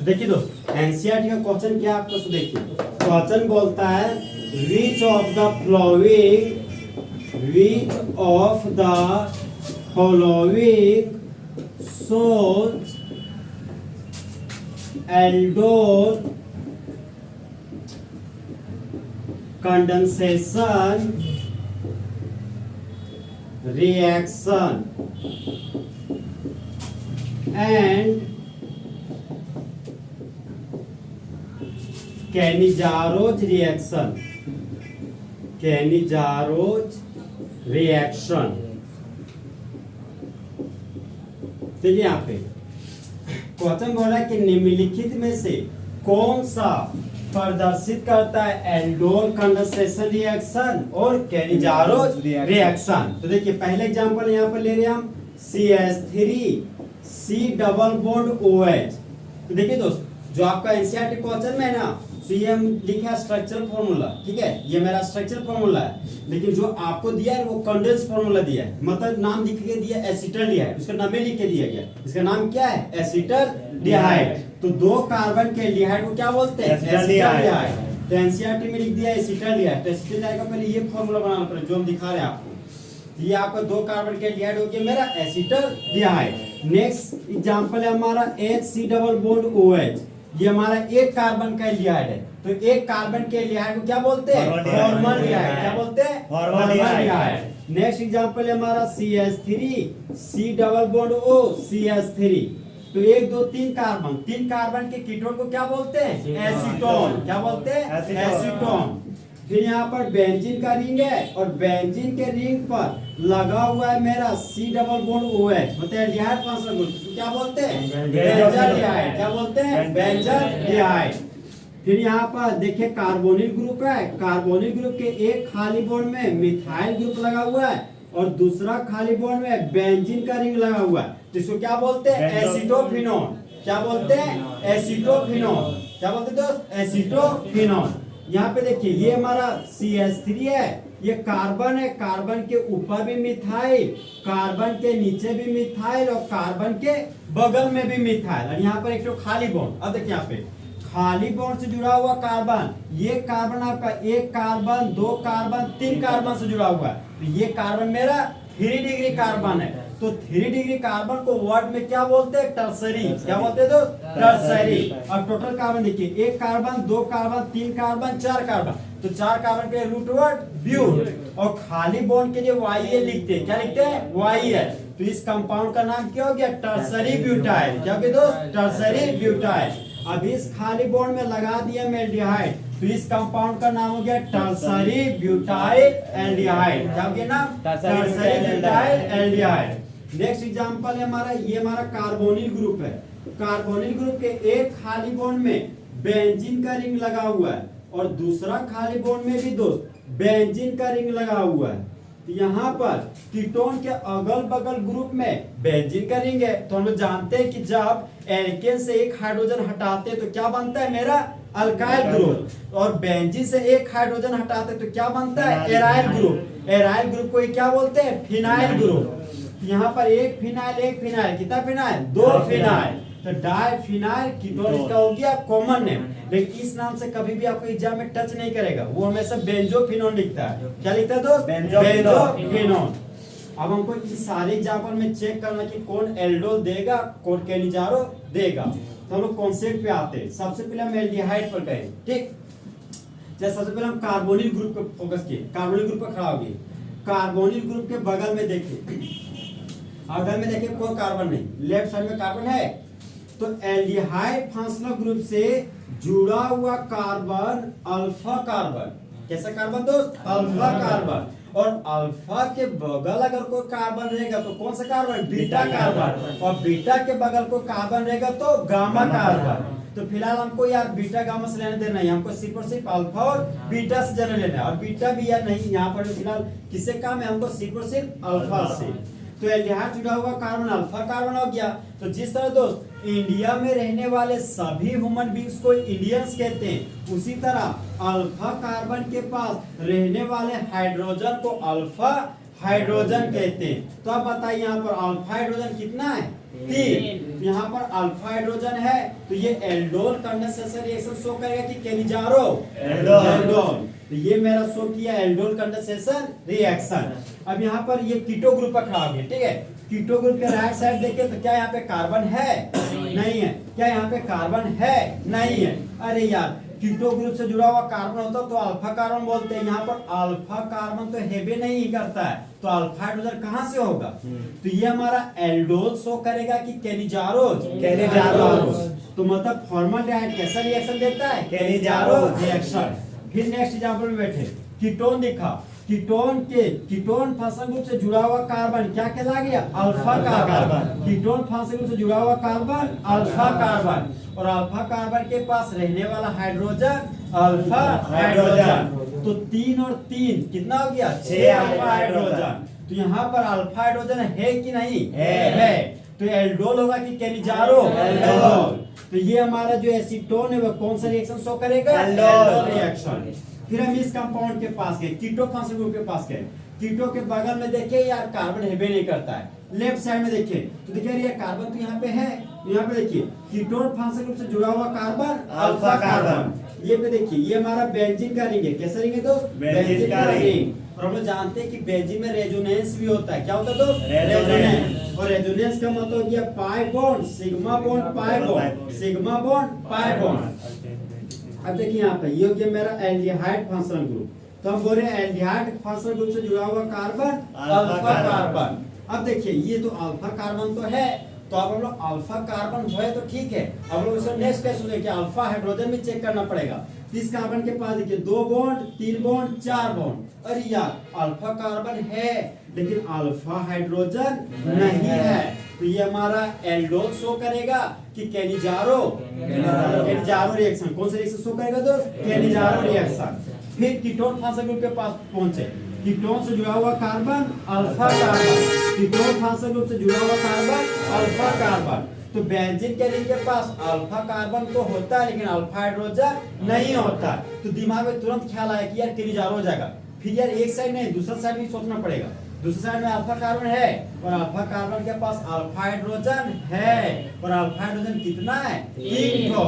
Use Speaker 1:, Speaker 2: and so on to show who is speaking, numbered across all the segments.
Speaker 1: देखिए दोस्त, एनसीईआरटी का क्वेश्चन क्या आपको देखिए, क्वेश्चन बोलता है which of the following shows aldol condensation reaction and Cannizaro's reaction। तो यहाँ पे क्वेश्चन बोल रहा है कि निम्नलिखित में से कौन सा प्रदर्शित करता है एल्डोल कंडेंसेशन रिएक्शन और कैनिजारोज रिएक्शन। तो देखिए पहले एग्जांपल यहाँ पर ले रहे हैं हम CH3 C double bond OH। तो देखिए दोस्त, जो आपका एनसीईआरटी क्वेश्चन में है ना, तो ये हम लिखे है स्ट्रक्चरल फॉर्मूला, ठीक है, ये मेरा स्ट्रक्चरल फॉर्मूला है, लेकिन जो आपको दिया है वो कंडेंस फॉर्मूला दिया है, मतलब नाम लिख के दिया एसिटल्डिहाइड, उसका नाम लिख के दिया गया, इसका नाम क्या है एसिटल्डिहाइड। तो दो कार्बन के एल्डिहाइड को क्या बोलते हैं एसिटल्डिहाइड। तो एनसीईआरटी में लिख दिया एसिटल्डिहाइड। तो एसिटल्डिहाइड का पहले ये फॉर्मूला बनाना पड़ेगा जो हम दिखा रहे हैं आपको। ये आपका दो कार्बन के एल्डिहाइड हो गया मेरा एसिटल्डिहाइड। नेक्स्ट एग्जांपल है हमारा HC डबल बॉन्ड OH। ये हमारा एक कार्बन का एल्डिहाइड है, तो एक कार्बन के एल्डिहाइड को क्या बोलते हैं फॉर्मल्डिहाइड। क्या बोलते हैं फॉर्मल्डिहाइड। नेक्स्ट एग्जांपल है हमारा CH3 C double bond O CH3। तो एक दो तीन कार्बन के कीटोन को क्या बोलते हैं एसीटोन। क्या बोलते हैं एसीटोन। फिर यहाँ पर बेंजीन का रिंग है और बेंजीन के रिंग पर लगा हुआ है मेरा C डबल बॉन्ड OH, मतलब एल्डिहाइड फंक्शनल ग्रुप, इसको क्या बोलते हैं बेंजाल्डिहाइड। क्या बोलते हैं बेंजाल्डिहाइड। फिर यहाँ पर देखिए कार्बोनिल ग्रुप है, कार्बोनिल ग्रुप के एक खाली बॉन्ड में मिथाइल ग्रुप लगा हुआ है और दूसरा खाली बॉन्ड में बेंजीन का रिंग लगा हुआ है, तो इसको क्या बोलते हैं एसिटोफिनोन। क्या बोलते हैं एसिटोफिनोन। क्या बोलते हैं दोस्त एसिटोफिनोन। यहाँ पे देखिए ये हमारा CH3 है, ये कार्बन है, कार्बन के ऊपर भी मिथाइल, कार्बन के नीचे भी मिथाइल और कार्बन के बगल में भी मिथाइल, और यहाँ पर एक तो खाली बॉन्ड। अब देखिए यहाँ पे खाली बॉन्ड से जुड़ा हुआ कार्बन, ये कार्बन आपका एक कार्बन दो कार्बन तीन कार्बन से जुड़ा हुआ है, तो ये कार्बन मेरा 3 डिग्री कार्बन है। तो 3 डिग्री कार्बन को वर्ड में क्या बोलते हैं टर्सरी। क्या बोलते हैं दोस्त टर्सरी। अब टोटल कार्बन देखिए एक कार्बन दो कार्बन तीन कार्बन चार कार्बन, तो चार कार्बन के रूट वर्ड ब्यूट, और खाली बॉन्ड के लिए YA लिखते हैं। क्या लिखते हैं YA। तो इस कंपाउंड का नाम क्या हो गया टर्सरी ब्यूटाइल। क्या हो गया दोस्त टर्सरी ब्यूटाइल। अब इस खाली बॉन्ड में लगा दिया एल्डिहाइड, तो इस कंपाउंड का नाम हो गया टर्सरी ब्यूटाइल एल्डिहाइड। क्या हो गया नाम tertiary butyl aldehyde. Next example है हमारा, ये हमारा कार्बोनिल ग्रुप है, कार्बोनिल ग्रुप के एक खाली बॉन्ड में बेंजीन का रिंग लगा हुआ है और दूसरा खाली बॉन्ड में भी दोस्त बेंजीन का रिंग लगा हुआ है। तो यहाँ पर कीटोन के अगल बगल ग्रुप में बेंजीन का रिंग है, तो हम लोग जानते हैं कि जब एल्केन से एक हाइड्रोजन हटाते हैं तो क्या बनता है मेरा अल्काइल ग्रुप, और बेंजीन से एक हाइड्रोजन हटाते हैं तो क्या बनता है एराइल ग्रुप। एराइल ग्रुप को क्या बोलते हैं फिनाइल ग्रुप। यहाँ पर एक फिनाइल कितना फिनाइल दो फिनाइल, तो डाइफिनाइल कीटोन इसका हो गया कॉमन नेम, लेकिन इस नाम से कभी भी आपको एग्जाम में टच नहीं करेगा, वो हमेशा बेंजोफिनोन लिखता है। क्या लिखता है दोस्त बेंजोफिनोन। अब हमको इस सारे एग्जाम्पल में चेक करना कि कौन एल्डोल देगा कौन कैनिजारो देगा। तो हम लोग कॉन्सेप्ट पे आते हैं। सबसे पहले हम एल्डिहाइड पर गए, ठीक। जैसे सबसे पहले हम कार्बोनिल ग्रुप पर फोकस किए, कार्बोनिल ग्रुप पर खड़ा हो गए। कार्बोनिल ग्रुप के बगल में देखिए, अगर में देखिए कोई कार्बन नहीं, लेफ्ट साइड में कार्बन है, तो एल्डिहाइड फंक्शनल ग्रुप से जुड़ा हुआ कार्बन अल्फा कार्बन। कैसा कार्बन दोस्त अल्फा कार्बन। और अल्फा के बगल अगर कोई कार्बन रहेगा तो कौन सा कार्बन बीटा कार्बन, और बीटा के बगल कोई कार्बन रहेगा तो गामा कार्बन। तो फिलहाल हमको यार बीटा गामा से लेने देना है, हमको सिर्फ और सिर्फ अल्फा और बीटा से जाने लेना है, और बीटा भी यार नहीं, यहाँ पर फिलहाल किससे काम है हमको सिर्फ और सिर्फ अल्फा से। तो एल्डिहाइड जुड़ा हुआ कार्बन अल्फा कार्बन हो गया। तो जिस तरह दोस्त इंडिया में रहने वाले सभी ह्यूमन बींग्स को इंडियंस कहते हैं, उसी तरह अल्फा कार्बन के पास रहने वाले हाइड्रोजन को अल्फा हाइड्रोजन कहते हैं। तो अब बताइए यहाँ पर अल्फा हाइड्रोजन कितना है तीन। यहाँ पर अल्फा हाइड्रोजन है तो ये एल्डोल कंडेंसेशन रिएक्शन शो करेगा कि केनिजारो एल्डोल। तो ये मेरा शो किया एल्डोल कंडेंसेशन रिएक्शन। अब यहाँ पर ये कीटो ग्रुप पर खड़ा हो गया, ठीक है। कीटो ग्रुप के राइट साइड देखिए तो क्या यहाँ पे कार्बन है? नहीं है। क्या यहाँ पे कार्बन है? नहीं है। अरे यार, कीटो ग्रुप से जुड़ा हुआ कार्बन होता तो अल्फा कार्बन बोलते हैं। यहाँ पर अल्फा कार्बन तो हेवे नहीं करता है, तो अल्फा हाइड्रोजन कहाँ से होगा? तो ये हमारा एल्डोल शो करेगा कि केनिजारोज। तो मतलब फॉर्मल्डिहाइड कैसा रिएक्शन देता है? केनिजारोज रिएक्शन। फिर नेक्स्ट एग्जांपल में बैठे, कीटोन दिखा। कीटोन फंक्शन ग्रुप से जुड़ा हुआ कार्बन क्या कहला गया? Alpha carbon. Ketone function group से जुड़ा हुआ कार्बन अल्फा कार्बन। और अल्फा कार्बन के पास रहने वाला हाइड्रोजन अल्फा हाइड्रोजन। तो 3 और 3 कितना हो गया? 6 अल्फा हाइड्रोजन। तो यहाँ पर अल्फा हाइड्रोजन है कि नहीं? है। तो एल्डोल होगा कि केनिजारो? एल्डोल। तो ये हमारा जो एसीटोन है वो कौन सा रिएक्शन शो करेगा? Aldol reaction. फिर हम इस कंपाउंड के पास गए, कीटो फंक्शन ग्रुप के पास गए। कीटो के बगल में देखिए यार कार्बन हेवे नहीं करता है। लेफ्ट साइड में देखिए तो देखिए ये कार्बन तो यहाँ पे है। यहाँ पे देखिए कीटोन फंक्शन ग्रुप से जुड़ा हुआ कार्बन अल्फा कार्बन। ये पे देखिए ये हमारा बेंजीन का रिंग है। कैसा रिंग है दोस्त? बेंजीन का रिंग। और हम लोग जानते हैं कि बेंजीन में रेजोनेंस भी होता है। क्या होता है दोस्त? रेजोनेंस। और रेजोनेंस का मतलब हो गया pi bond sigma bond pi bond, sigma bond pi bond. अब देखिए यहाँ पे ये हो गया मेरा एल्डिहाइड फंक्शनल ग्रुप। तो हम बोल रहे हैं एल्डिहाइड फंक्शनल ग्रुप से जुड़ा हुआ कार्बन अल्फा कार्बन। अब देखिए ये तो अल्फा कार्बन तो है, तो अब हम लोग अल्फा कार्बन है तो ठीक है। अब हम लोग इसका नेक्स्ट क्वेश्चन देखिए, अल्फा हाइड्रोजन भी चेक करना पड़ेगा। इस कार्बन के पास देखिए 2 बॉन्ड 3 बॉन्ड 4 बॉन्ड। अरे यार अल्फा कार्बन है लेकिन अल्फा हाइड्रोजन नहीं है। तो ये हमारा एल्डोल शो करेगा कि केनिजारो रिएक्शन। कौन सा रिएक्शन शो करेगा दोस्त? Cannizzaro reaction. फिर कीटोन फंक्शन ग्रुप के पास पहुंचे। कीटोन से जुड़ा हुआ carbon alpha carbon. Ketone function group से जुड़ा हुआ कार्बन अल्फा कार्बन। तो बेंजीन के रिंग के पास अल्फा कार्बन तो होता है लेकिन अल्फा हाइड्रोजन नहीं होता। तो दिमाग में तुरंत ख्याल आया कि यार केनिजारो हो जाएगा। फिर यार एक साइड नहीं दूसरा साइड भी सोचना पड़ेगा। दूसरी साइड में अल्फा कार्बन है और अल्फा कार्बन के पास अल्फा हाइड्रोजन है। और अल्फा हाइड्रोजन कितना है? 3 ठो।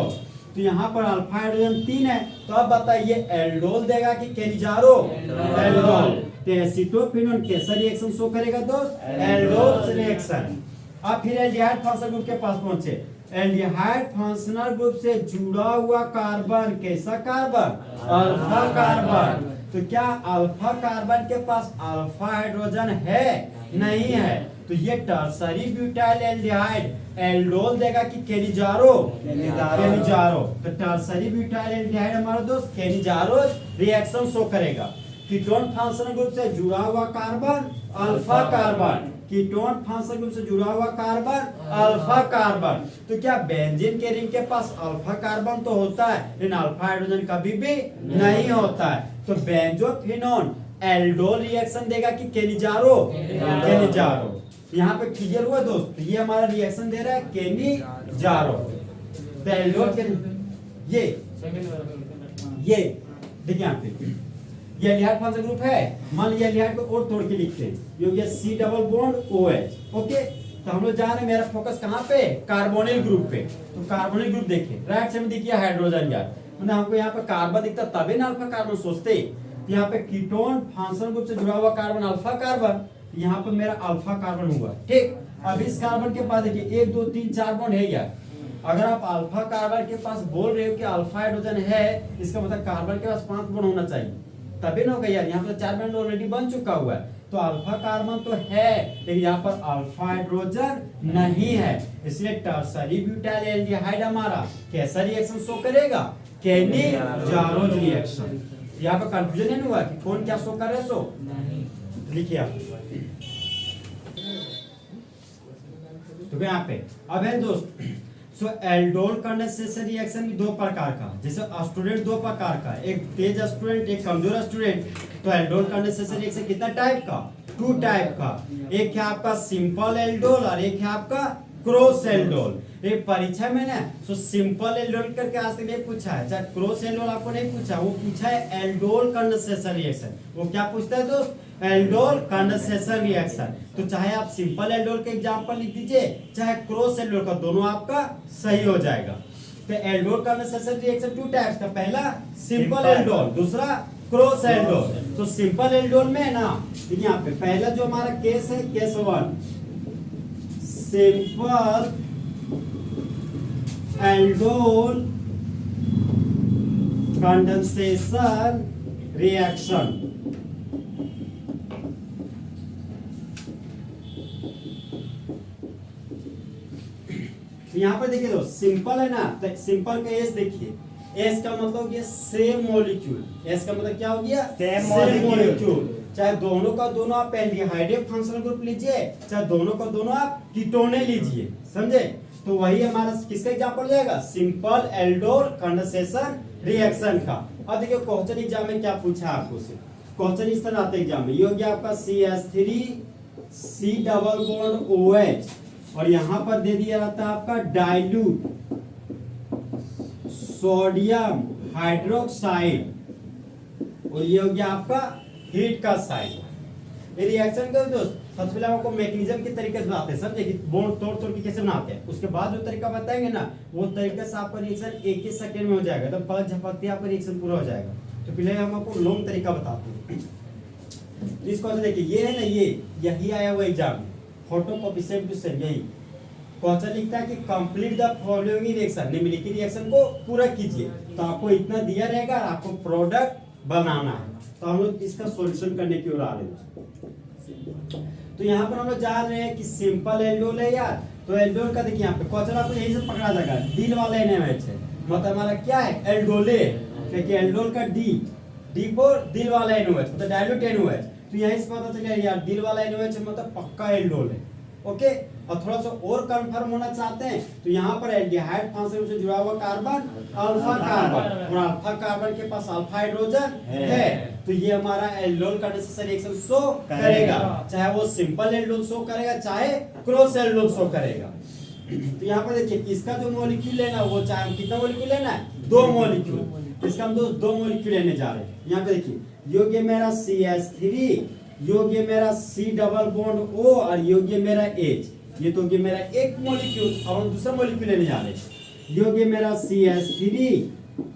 Speaker 1: तो यहाँ पर अल्फा हाइड्रोजन 3 है। तो अब बताइए एल्डोल देगा कि केनिजारो? एल्डोल। तो एसीटोक्विनोन कैसा रिएक्शन शो करेगा दोस्त? Aldol reaction. अब फिर एल्डिहाइड फंक्शनल ग्रुप के पास पहुंचे। एल्डिहाइड फंक्शनल ग्रुप से जुड़ा हुआ कार्बन कैसा कार्बन? Alpha carbon. तो क्या अल्फा कार्बन के पास अल्फा हाइड्रोजन है? नहीं है। तो ये टर्सरी ब्यूटाइल एल्डिहाइड एल्डोल देगा कि केनिजारो? तो टर्सरी ब्यूटाइल एल्डिहाइड हमारा दोस्त केनिजारो रिएक्शन शो करेगा। कीटोन फंक्शनल ग्रुप से जुड़ा हुआ carbon alpha carbon. Ketone functional group से जुड़ा हुआ कार्बन अल्फा कार्बन। तो क्या बेंजीन के रिंग के पास अल्फा कार्बन तो होता है लेकिन अल्फा हाइड्रोजन कभी भी नहीं होता है। तो बेंजोक्विनोन एल्डोल रिएक्शन देगा कि केनिजारो? यहाँ पे क्लियर हुआ दोस्त? ये हमारा रिएक्शन दे रहा है केनिजारो। तो एल्डोल के ये देखिए यहाँ पे ये एल्डिहाइड फंक्शनल ग्रुप है। मान लीजिए एल्डिहाइड को और तोड़ के लिखते हैं, ये हो गया C double bond OH। Okay, तो हम लोग जान रहे मेरा फोकस कहाँ पे? कार्बोनिल ग्रुप पे। तो कार्बोनिल ग्रुप देखिए राइट साइड में दिखिए हाइड्रोजन यार, मतलब हमको यहाँ पे कार्बन दिखता तभी ना अल्फा कार्बन सोचते। यहाँ पे कीटोन फंक्शनल ग्रुप से जुड़ा हुआ कार्बन अल्फा कार्बन, यहाँ पे मेरा अल्फा कार्बन हुआ। ठीक, अब इस कार्बन के पास देखिए 1 2 3 4 बॉन्ड है यार। अगर आप अल्फा कार्बन के पास बोल रहे हो कि अल्फा हाइड्रोजन है, इसका मतलब कार्बन के पास 5 बॉन्ड होना चाहिए तभी ना होगा यार। यहाँ पर 4 बॉन्ड ऑलरेडी बन चुका हुआ है। तो अल्फा कार्बन तो है लेकिन यहाँ पर अल्फा हाइड्रोजन नहीं है, इसलिए टर्सरी ब्यूटाइल एल्डिहाइड हमारा कैसा रिएक्शन शो करेगा? Cannizzaro reaction. यहाँ पर कंफ्यूजन नहीं हुआ कि कौन क्या शो कर रहे? सो लिखिए आप। तो यहाँ पे अब है दोस्त, सो एल्डोल कंडेंसेशन रिएक्शन भी 2 प्रकार का, जैसे स्टूडेंट 2 प्रकार का, एक तेज स्टूडेंट एक कमजोर स्टूडेंट। तो एल्डोल कंडेंसेशन रिएक्शन कितना टाइप का? 2 टाइप का। एक है आपका सिंपल एल्डोल और एक है आपका क्रॉस एल्डोल। ये परीक्षा में ना तो सिंपल एल्डोल करके आज तक नहीं पूछा है, चाहे क्रॉस एल्डोल आपको नहीं पूछा, वो पूछा है एल्डोल कंडेंसेशन रिएक्शन। वो क्या पूछता है दोस्त? Aldol condensation reaction. तो चाहे आप सिंपल एल्डोल के एग्जांपल लिख दीजिए, चाहे क्रॉस एल्डोल का, दोनों आपका सही हो जाएगा। तो aldol condensation reaction two types का, पहला सिंपल एल्डोल, दूसरा क्रॉस एल्डोल। तो सिंपल एल्डोल में ना देखिए यहाँ पे पहला जो हमारा केस है, case 1 simple aldol condensation reaction. यहाँ पर देखिए दोस्त सिंपल है ना, तो सिंपल का एस देखिए, एस का मतलब हो गया सेम मॉलिक्यूल। एस का मतलब क्या हो गया?
Speaker 2: Same
Speaker 1: molecule. चाहे दोनों का दोनों आप एल्डिहाइड फंक्शनल ग्रुप लीजिए, चाहे दोनों का दोनों आप कीटोने लीजिए, समझे? तो वही हमारा किसका एग्जांपल हो जाएगा? सिंपल एल्डोल कंडेंसेशन रिएक्शन का। अब देखिए क्वेश्चन एग्जाम में क्या पूछा आपको से, क्वेश्चन इस तरह आता है एग्जाम में, ये हो गया आपका CH3 C double bond OH, और यहां पर दे दिया रहता है आपका डाइल्यूट सोडियम हाइड्रोक्साइड, और ये हो गया आपका हीट का साइन। ये रिएक्शन का दोस्त सबसे पहले आपको मैकेनिज्म के तरीके से बनाते हैं, समझे कि बॉन्ड तोड़ तोड़ के कैसे बनाते हैं। उसके बाद जो तरीका बताएंगे ना, वो तरीके से आपका रिएक्शन एक ही सेकंड में हो जाएगा, तो पलक झपकते आपका रिएक्शन पूरा हो जाएगा। तो पहले हम आपको लॉन्ग तरीका बताते हैं। तो इसको देखिए, ये है ना, ये यही आया हुआ एग्जाम में, फोटोकॉपी सेम टू सेम यही क्वेश्चन लिखता है कि कंप्लीट द फॉलोइंग रिएक्शन, निम्नलिखित रिएक्शन को पूरा कीजिए। तो आपको इतना दिया रहेगा, आपको प्रोडक्ट बनाना है। तो हम लोग इसका सॉल्यूशन करने की ओर आ रहे हैं। तो यहाँ पर हम लोग जान रहे हैं कि सिंपल एल्डोल है यार, तो एल्डोल का देखिए यहाँ पे क्वेश्चन आपको यही से पकड़ा जाएगा, दिल वाला NaOH है, मतलब हमारा क्या है? एल्डोले, क्योंकि एल्डोल का डी पर दिल वाला NaOH मतलब डाइल्यूट NaOH। तो यही से पता चला यार दिल वाला NaOH मतलब पक्का एल्डोल है। ओके, और थोड़ा सा और कंफर्म होना चाहते हैं तो यहाँ पर एल्डिहाइड फंक्शन से जुड़ा हुआ कार्बन अल्फा कार्बन, और अल्फा कार्बन के पास अल्फा हाइड्रोजन है, तो ये हमारा एल्डोल कंडेंसेशन रिएक्शन शो करेगा, चाहे वो सिंपल एल्डोल शो करेगा, चाहे क्रॉस एल्डोल शो करेगा। तो यहाँ पर देखिए इसका जो मॉलिक्यूल लेना वो चाहे कितना मॉलिक्यूल लेना है? 2 मॉलिक्यूल। इसका हम दोस्त 2 मॉलिक्यूल लेने जा रहे हैं। यहाँ पे देखिए योग्य मेरा CH3, योग्य मेरा C डबल बॉन्ड O, और योग्य मेरा H। ये तो ये मेरा एक मॉलिक्यूल, अब हम दूसरा मॉलिक्यूल लेने जा रहे हैं। योग्य मेरा CH3,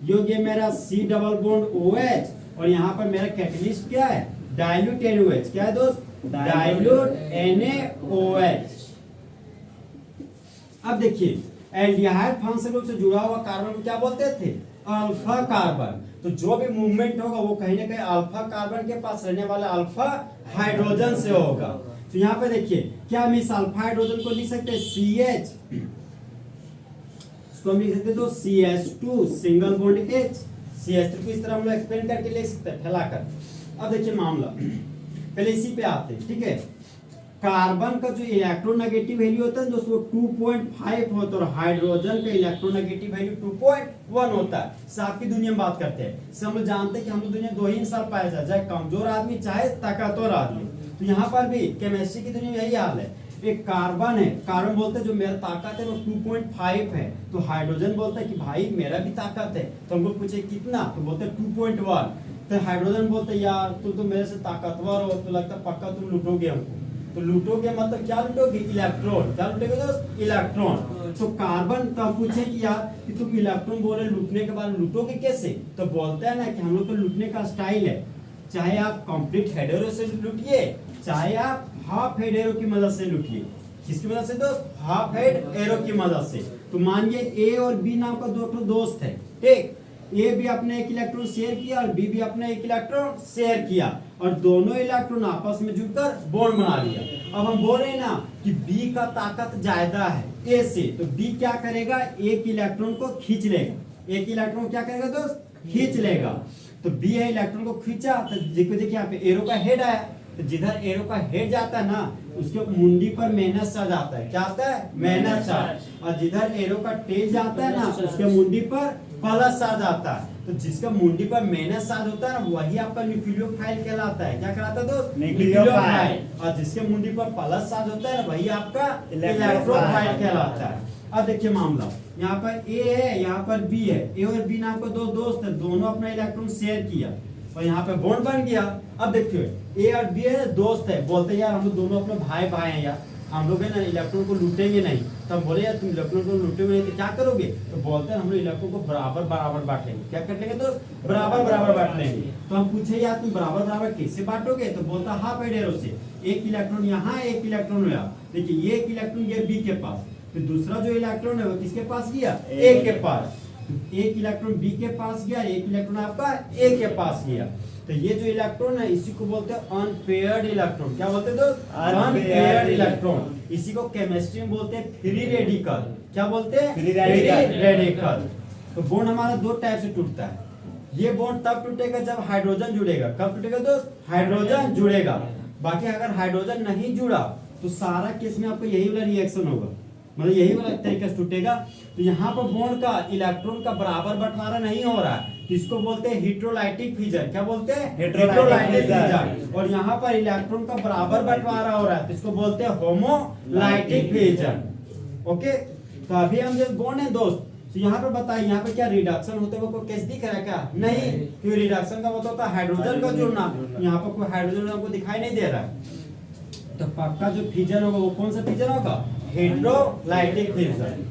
Speaker 1: योग्य मेरा C डबल बॉन्ड OH, और यहाँ पर मेरा कैटलिस्ट क्या है? Dilute NaOH। क्या है दोस्त? Dilute NaOH। अब देखिए एल्डिहाइड फंक्शन ग्रुप से जुड़ा हुआ कार्बन को क्या बोलते थे? Alpha carbon. तो जो भी मूवमेंट होगा वो कहीं ना कहीं अल्फा कार्बन के पास रहने वाला अल्फा हाइड्रोजन से होगा। तो यहाँ पे देखिए क्या हम इस अल्फा हाइड्रोजन को लिख सकते हैं CH, इसको हम लिख सकते हैं तो CH2 single bond H। CH3 को इस तरह हम लोग एक्सपेंड करके लिख सकते हैं फैलाकर। अब देखिए मामला पहले इसी पे आते हैं, ठीक है। कार्बन का जो इलेक्ट्रोनेगेटिव वैल्यू होता है दोस्तों 2.5 होता है, और हाइड्रोजन का इलेक्ट्रोनेगेटिव वैल्यू 2.1 होता है। सांप की दुनिया में बात करते हैं, इससे हम लोग जानते हैं कि हम लोग दुनिया 2 ही इंसान पाया जाए, चाहे कमजोर आदमी चाहे ताकतवर आदमी। तो यहाँ पर भी केमिस्ट्री की दुनिया में यही हाल है। एक कार्बन है, कार्बन बोलते हैं जो मेरा ताकत है वो 2.5 है, तो हाइड्रोजन बोलता है कि भाई मेरा भी ताकत है। तो हम लोग पूछे कितना, तो बोलते हैं 2.1। तो हाइड्रोजन बोलते हैं यार तुम तो मेरे से ताकतवर हो, तो लगता है पक्का तुम लूटोगे हमको। तो लूटोगे मतलब क्या लूटोगे? इलेक्ट्रॉन। क्या लूटोगे दोस्त? इलेक्ट्रॉन। तो कार्बन तब पूछे कि यार कि तुम इलेक्ट्रॉन बोले लूटने के बाद लूटोगे कैसे? तो बोलते हैं ना कि हम लोग तो लूटने का स्टाइल है, चाहे आप कंप्लीट हेडेरो से लूटिए, चाहे आप हाफ हेड एरो की मदद से लूटिए। किसकी मदद से दोस्त? हाफ हेड एरो की मदद से। तो मानिए ए और बी नाम का दो दोस्त है, ठीक। ए भी अपने एक इलेक्ट्रॉन शेयर किया और बी भी अपने एक इलेक्ट्रॉन शेयर किया, और दोनों इलेक्ट्रॉन आपस में जुड़कर बॉन्ड बना लिया। अब हम बोल रहे हैं ना कि बी का ताकत ज्यादा है ए से, तो बी क्या करेगा? एक इलेक्ट्रॉन को खींच लेगा। एक इलेक्ट्रॉन क्या करेगा दोस्त? खींच लेगा। तो बी है इलेक्ट्रॉन को खींचा, तो देखिए यहाँ पे एरो का हेड आया, तो जिधर एरो का हेड जाता है ना उसके मुंडी पर माइनस चार्ज आता है। क्या आता है? Minus charge. और जिधर एरो का टेल जाता है ना उसके मुंडी पर प्लस चार्ज आता है। तो जिसका मुंडी पर माइनस चार्ज होता है ना वही आपका न्यूक्लियोफाइल कहलाता है। क्या कहलाता है दोस्त?
Speaker 2: न्यूक्लियोफाइल।
Speaker 1: और जिसके मुंडी पर प्लस चार्ज होता है ना वही आपका इलेक्ट्रोफाइल कहलाता है। अब देखिए मामला, यहाँ पर ए है, यहाँ पर बी है। ए और बी नाम के दो दोस्त है, दोनों अपना इलेक्ट्रॉन शेयर किया और यहाँ पे बॉन्ड बन गया। अब देखिए ए और बी है दोस्त है, बोलते हैं यार हम लोग दोनों अपने भाई भाई हैं यार, हम लोग है ना इलेक्ट्रॉन को लूटेंगे नहीं। तो हम बोले यार तुम इलेक्ट्रॉन को लूटेंगे नहीं तो क्या करोगे? तो बोलते हैं हम लोग इलेक्ट्रॉन को बराबर बराबर बांट लेंगे। क्या कर लेंगे? तो बराबर बराबर बांट लेंगे। तो हम पूछे यार तुम बराबर बराबर कैसे बांटोगे? तो बोलता हाफ एडेरो से, एक इलेक्ट्रॉन यहाँ एक इलेक्ट्रॉन यहाँ। देखिए ये एक इलेक्ट्रॉन ये बी के पास, फिर दूसरा जो इलेक्ट्रॉन है वो किसके पास गया? ए के पास। एक इलेक्ट्रॉन बी के पास गया, एक इलेक्ट्रॉन आपका ए के पास गया। तो ये जो इलेक्ट्रॉन है इसी को बोलते हैं अनपेयर्ड इलेक्ट्रॉन। क्या बोलते हैं दोस्त? Unpaired electron. इसी को केमिस्ट्री में बोलते हैं फ्री रेडिकल। क्या बोलते हैं?
Speaker 2: Free radical.
Speaker 1: तो बॉन्ड हमारा दो टाइप से टूटता है। ये बॉन्ड तब टूटेगा जब हाइड्रोजन जुड़ेगा। कब टूटेगा दोस्त? हाइड्रोजन जुड़ेगा। बाकी अगर हाइड्रोजन नहीं जुड़ा तो सारा केस में आपको यही वाला रिएक्शन होगा, मतलब यही वाला तरीके से टूटेगा। तो यहाँ पर बॉन्ड का इलेक्ट्रॉन का बराबर बंटवारा नहीं हो रहा है, इसको बोलते हैं हेटेरोलाइटिक फिजन। क्या बोलते हैं? हेटेरोलाइटिक फिजन। और यहाँ पर इलेक्ट्रॉन का बराबर बंटवारा हो रहा है तो इसको बोलते हैं होमोलाइटिक फिजन। ओके, तो अभी हम जब बॉन्ड है दोस्त, तो यहाँ पे बताइए यहाँ पे क्या रिडक्शन होते हुए कोई केस दिख रहा है क्या? नहीं, क्योंकि रिडक्शन का मतलब होता है हाइड्रोजन का जुड़ना। यहाँ पर कोई हाइड्रोजन आपको दिखाई नहीं दे रहा है। तो पक्का जो फिजन होगा वो कौन सा फिजन होगा? हेटेरोलाइटिक फिजन।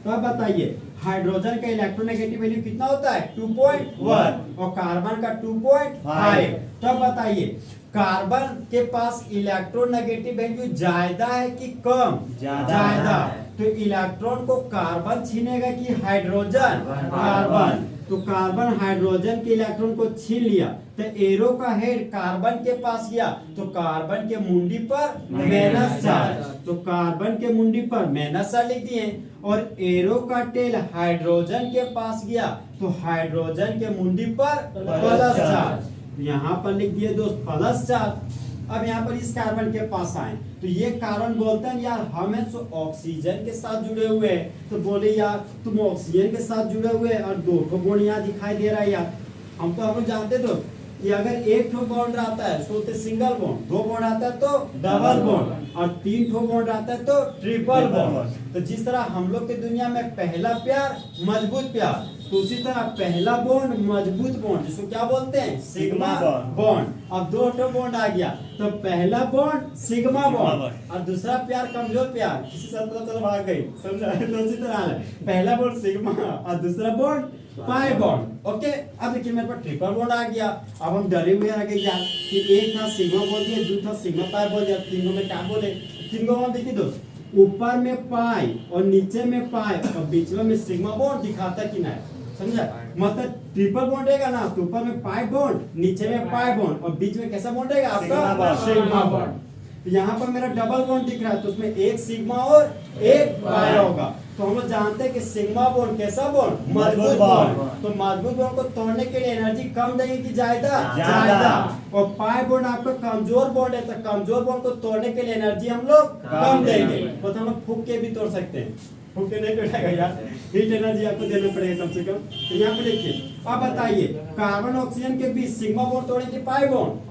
Speaker 1: तो अब बताइए हाइड्रोजन का इलेक्ट्रोनेगेटिव वैल्यू कितना होता है? 2.1 और कार्बन का 2.5। तो अब बताइए कार्बन के पास इलेक्ट्रोनेगेटिव वैल्यू ज्यादा है कि कम? ज्यादा। तो इलेक्ट्रॉन को कार्बन छीनेगा कि हाइड्रोजन? कार्बन। तो कार्बन हाइड्रोजन के इलेक्ट्रॉन को छीन लिया तो एरो का हेड कार्बन के पास गया तो कार्बन के मुंडी पर माइनस चार्ज, तो कार्बन के मुंडी पर माइनस चार्ज लिख दिए। और एरो का टेल हाइड्रोजन के पास गया तो हाइड्रोजन के मुंडी पर प्लस चार्ज, यहाँ पर लिख दिए दोस्त प्लस चार्ज। अब यहाँ पर इस कार्बन के पास आए तो ये कार्बन बोलते हैं यार हम हैं सो ऑक्सीजन के साथ जुड़े हुए हैं। तो बोले यार तुम ऑक्सीजन के साथ जुड़े हुए हैं और दो ठो बॉन्ड यहाँ दिखाई दे रहा है यार। हम लोग जानते तो कि अगर एक ठो बॉन्ड आता है उसको बोलते सिंगल बॉन्ड, दो बॉन्ड आता है तो डबल बॉन्ड और तीन ठो बॉन्ड आता है तो ट्रिपल बॉन्ड। तो जिस तरह हम लोग की दुनिया में पहला प्यार मजबूत प्यार, तो उसी तरह पहला बॉन्ड मजबूत बॉन्ड जिसको क्या बोलते हैं? Sigma bond. अब दो ठो बॉन्ड आ गया तो पहला बॉन्ड सिग्मा बॉन्ड और दूसरा प्यार कमजोर प्यार, किसी से पता चल भाग गई, समझा? तो उसी तरह है पहला बॉन्ड सिग्मा और दूसरा बॉन्ड पाई बॉन्ड। ओके, अब देखिए मेरे पास ट्रिपल बॉन्ड आ गया। अब हम डरे हुए रह गए यार कि एक था सिग्मा बोल दिया, दूसरा सिग्मा पाई बोल दिया, तीनों में क्या बोले? तीनों बॉन्ड देखिए दोस्त, ऊपर में पाई और नीचे में पाई और बीच में सिग्मा बॉन्ड दिखाता कि नहीं, समझा? मतलब ट्रिपल बॉन्ड रहेगा ना तो ऊपर में पाई बॉन्ड, नीचे में पाई बॉन्ड और बीच में कैसा बॉन्ड रहेगा आपका? Sigma bond. तो यहाँ पर मेरा डबल बॉन्ड दिख रहा है तो उसमें एक सिग्मा और एक पाई होगा। तो हम लोग जानते हैं कि सिग्मा बॉन्ड कैसा बॉन्ड? मजबूत बॉन्ड। तो मजबूत बॉन्ड को तोड़ने के लिए एनर्जी कम देगी कि ज्यादा? ज्यादा। और पाई बॉन्ड आपका कमजोर बॉन्ड है तो कमजोर बॉन्ड को तोड़ने के लिए एनर्जी हम लोग कम देंगे। तो हम लोग फूंक के भी तोड़ सकते हैं, फूंक के नहीं तोड़ेगा यार, हीट एनर्जी आपको देना पड़ेगा कम से कम। तो यहाँ पे देखिए अब बताइए कार्बन ऑक्सीजन के बीच सिग्मा बॉन्ड तोड़ेंगे पाई बॉन्ड?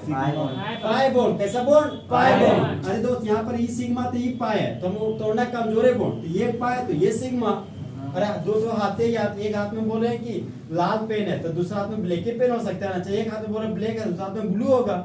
Speaker 1: Pi bond. कैसा बॉन्ड? Pi bond. अरे दोस्त यहाँ पर ई सिग्मा तो ई पाई है तो हम तोड़ना कमजोर है बॉन्ड, तो ये पाई तो ये सिग्मा। अरे दो हाथ है यार, एक हाथ में बोल रहे हैं कि लाल पेन है तो दूसरा हाथ में ब्लैक पेन हो सकता है ना, चाहिए एक हाथ में बोल रहे ब्लैक है दूसरा हाथ में ब्लू होगा।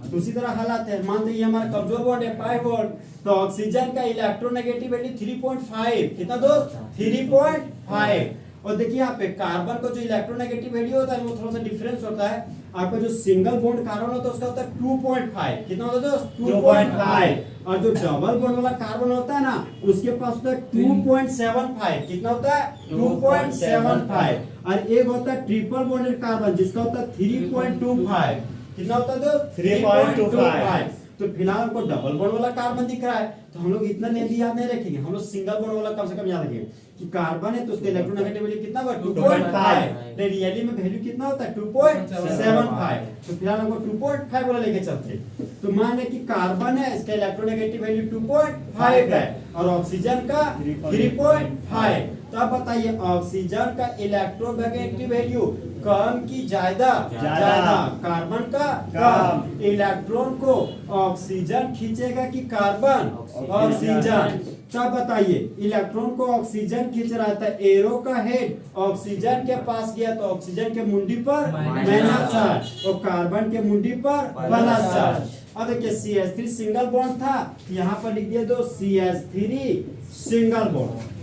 Speaker 1: तो उसी तरह हालात है, मानते ये हमारा कमजोर बॉन्ड है पाई बॉन्ड। तो ऑक्सीजन का इलेक्ट्रोनेगेटिव वैल्यू 3.5 कितना दोस्त? 3.5। और देखिए यहाँ पे कार्बन को जो इलेक्ट्रोनेगेटिव वैल्यू होता है वो थोड़ा सा डिफरेंस होता है। आपका जो सिंगल बॉन्ड कार्बन होता है उसका होता है 2.5। कितना होता है दोस्त? 2.5। और जो डबल बॉन्ड वाला कार्बन होता है ना उसके पास होता है 2.75। कितना होता है? 2.75। और एक होता है ट्रिपल बॉन्डेड कार्बन जिसका होता है 3.25। कितना होता है दोस्त? 3.25। तो फिलहाल हमको डबल बॉन्ड वाला कार्बन दिख रहा है तो हम लोग इतना लेंथी याद नहीं रखेंगे, हम लोग सिंगल बॉन्ड वाला कम से कम याद रखेंगे कि कार्बन है तो उसके इलेक्ट्रोनेगेटिविटी कितना होगा 2.5, तो रियली में वैल्यू कितना होता है 2.75, तो फिलहाल हमको 2.5 वाला लेके चलते। तो मान लें कि कार्बन है, इसका इलेक्ट्रोनेगेटिव वैल्यू 2.5 है और ऑक्सीजन का 3.5। तो अब बताइए ऑक्सीजन का इलेक्ट्रोनेगेटिव वैल्यू कम की ज्यादा? ज्यादा। कार्बन का कम। इलेक्ट्रॉन को ऑक्सीजन खींचेगा कि कार्बन? ऑक्सीजन। तब बताइए इलेक्ट्रॉन को ऑक्सीजन खींच रहा था, एरो का हेड ऑक्सीजन के पास गया तो ऑक्सीजन के मुंडी पर माइनस चार्ज और कार्बन के मुंडी पर प्लस चार्ज। अब देखिए CH3 सिंगल बॉन्ड था, यहाँ पर लिख दिया दो CH3 सिंगल बॉन्ड।